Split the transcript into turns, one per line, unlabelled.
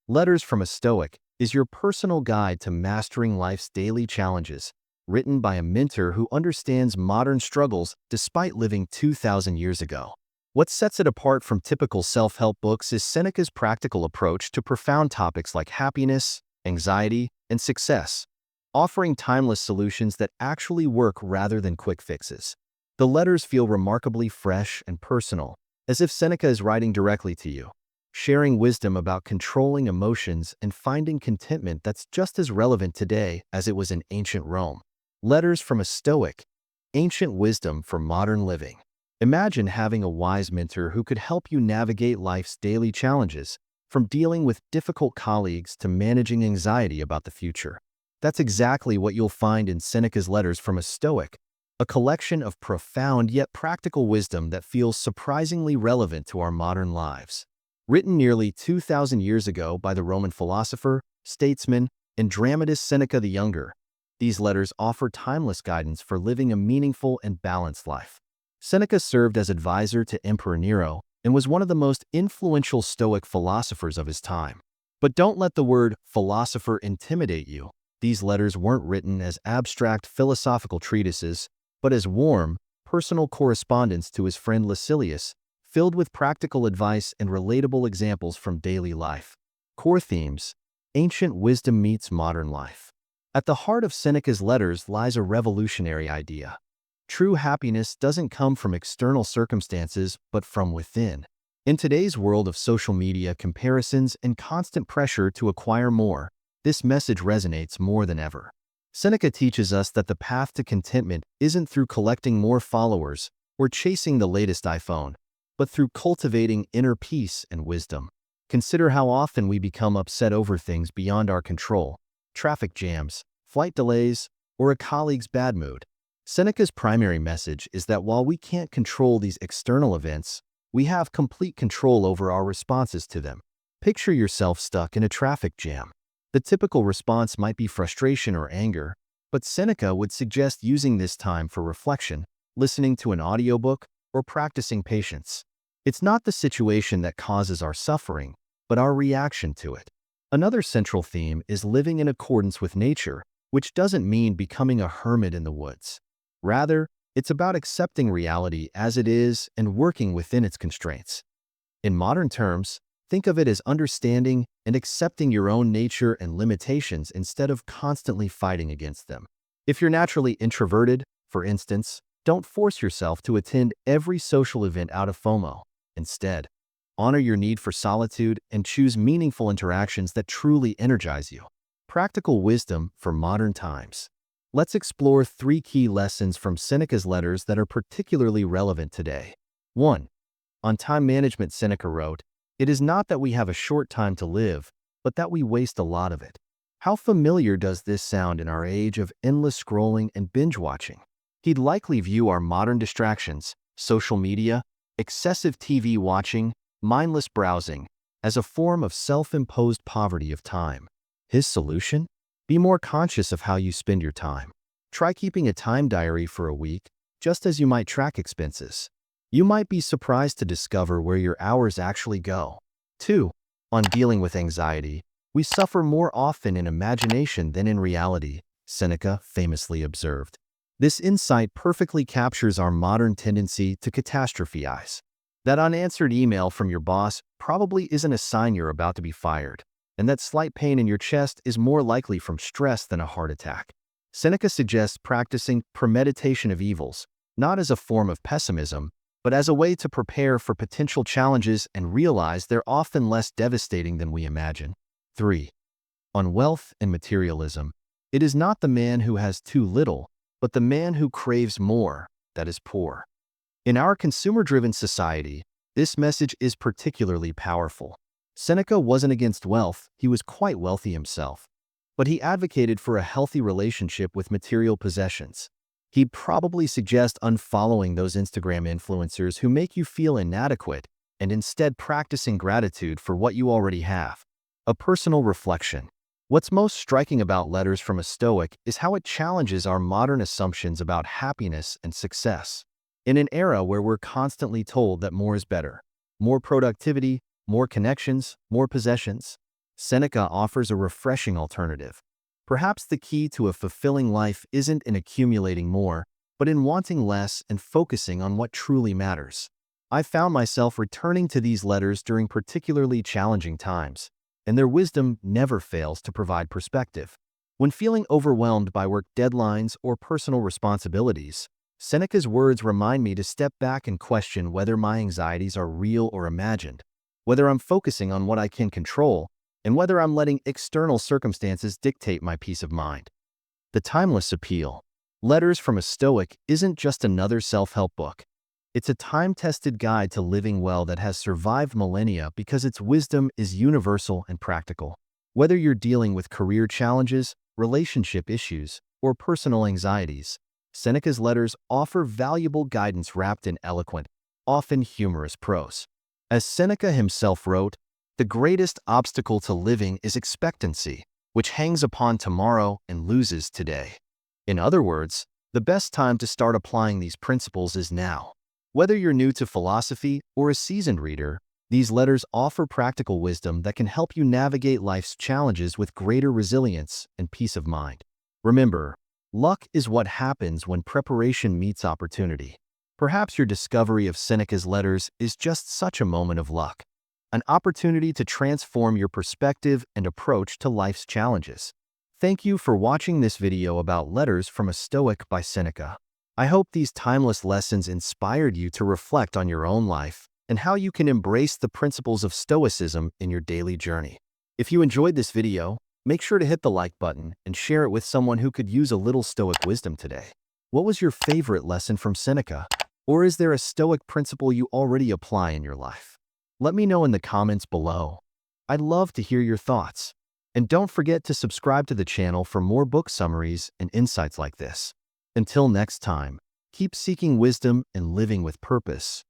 Letters from a Stoic is your personal guide to mastering life's daily challenges, written by a mentor who understands modern struggles despite living 2,000 years ago. What sets it apart from typical self-help books is Seneca's practical approach to profound topics like happiness, anxiety, and success, offering timeless solutions that actually work rather than quick fixes. The letters feel remarkably fresh and personal, as if Seneca is writing directly to you, sharing wisdom about controlling emotions and finding contentment that's just as relevant today as it was in ancient Rome. Letters from a Stoic, ancient wisdom for modern living. Imagine having a wise mentor who could help you navigate life's daily challenges, from dealing with difficult colleagues to managing anxiety about the future. That's exactly what you'll find in Seneca's Letters from a Stoic, a collection of profound yet practical wisdom that feels surprisingly relevant to our modern lives. Written nearly 2,000 years ago by the Roman philosopher, statesman, and dramatist Seneca the Younger, these letters offer timeless guidance for living a meaningful and balanced life. Seneca served as advisor to Emperor Nero and was one of the most influential Stoic philosophers of his time. But don't let the word philosopher intimidate you. These letters weren't written as abstract philosophical treatises, but as warm, personal correspondence to his friend Lucilius, filled with practical advice and relatable examples from daily life. Core themes: ancient wisdom meets modern life. At the heart of Seneca's letters lies a revolutionary idea. True happiness doesn't come from external circumstances, but from within. In today's world of social media comparisons and constant pressure to acquire more, this message resonates more than ever. Seneca teaches us that the path to contentment isn't through collecting more followers or chasing the latest iPhone, but through cultivating inner peace and wisdom. Consider how often we become upset over things beyond our control: traffic jams, flight delays, or a colleague's bad mood. Seneca's primary message is that while we can't control these external events, we have complete control over our responses to them. Picture yourself stuck in a traffic jam. The typical response might be frustration or anger, but Seneca would suggest using this time for reflection, listening to an audiobook, or practicing patience. It's not the situation that causes our suffering, but our reaction to it. Another central theme is living in accordance with nature, which doesn't mean becoming a hermit in the woods. Rather, it's about accepting reality as it is and working within its constraints. In modern terms, think of it as understanding and accepting your own nature and limitations instead of constantly fighting against them. If you're naturally introverted, for instance, don't force yourself to attend every social event out of FOMO. Instead, honor your need for solitude and choose meaningful interactions that truly energize you. Practical wisdom for modern times. Let's explore 3 key lessons from Seneca's letters that are particularly relevant today. 1. On time management, Seneca wrote, "It is not that we have a short time to live, but that we waste a lot of it." How familiar does this sound in our age of endless scrolling and binge-watching? He'd likely view our modern distractions, social media, excessive TV watching, mindless browsing, as a form of self-imposed poverty of time. His solution? Be more conscious of how you spend your time. Try keeping a time diary for a week, just as you might track expenses. You might be surprised to discover where your hours actually go. 2. On dealing with anxiety, we suffer more often in imagination than in reality, Seneca famously observed. This insight perfectly captures our modern tendency to catastrophize. That unanswered email from your boss probably isn't a sign you're about to be fired, and that slight pain in your chest is more likely from stress than a heart attack. Seneca suggests practicing premeditation of evils, not as a form of pessimism, but as a way to prepare for potential challenges and realize they're often less devastating than we imagine. 3. On wealth and materialism, it is not the man who has too little, but the man who craves more that is poor. In our consumer-driven society, this message is particularly powerful. Seneca wasn't against wealth, he was quite wealthy himself, but he advocated for a healthy relationship with material possessions. He'd probably suggest unfollowing those Instagram influencers who make you feel inadequate and instead practicing gratitude for what you already have. A personal reflection. What's most striking about Letters from a Stoic is how it challenges our modern assumptions about happiness and success. In an era where we're constantly told that more is better, more productivity, more connections, more possessions, Seneca offers a refreshing alternative. Perhaps the key to a fulfilling life isn't in accumulating more, but in wanting less and focusing on what truly matters. I found myself returning to these letters during particularly challenging times, and their wisdom never fails to provide perspective. When feeling overwhelmed by work deadlines or personal responsibilities, Seneca's words remind me to step back and question whether my anxieties are real or imagined, whether I'm focusing on what I can control, and whether I'm letting external circumstances dictate my peace of mind. The timeless appeal. Letters from a Stoic isn't just another self-help book. It's a time-tested guide to living well that has survived millennia because its wisdom is universal and practical. Whether you're dealing with career challenges, relationship issues, or personal anxieties, Seneca's letters offer valuable guidance wrapped in eloquent, often humorous prose. As Seneca himself wrote, "The greatest obstacle to living is expectancy, which hangs upon tomorrow and loses today." In other words, the best time to start applying these principles is now. Whether you're new to philosophy or a seasoned reader, these letters offer practical wisdom that can help you navigate life's challenges with greater resilience and peace of mind. Remember, luck is what happens when preparation meets opportunity. Perhaps your discovery of Seneca's letters is just such a moment of luck, an opportunity to transform your perspective and approach to life's challenges. Thank you for watching this video about Letters from a Stoic by Seneca. I hope these timeless lessons inspired you to reflect on your own life and how you can embrace the principles of Stoicism in your daily journey. If you enjoyed this video, make sure to hit the like button and share it with someone who could use a little Stoic wisdom today. What was your favorite lesson from Seneca? Or is there a Stoic principle you already apply in your life? Let me know in the comments below. I'd love to hear your thoughts. And don't forget to subscribe to the channel for more book summaries and insights like this. Until next time, keep seeking wisdom and living with purpose.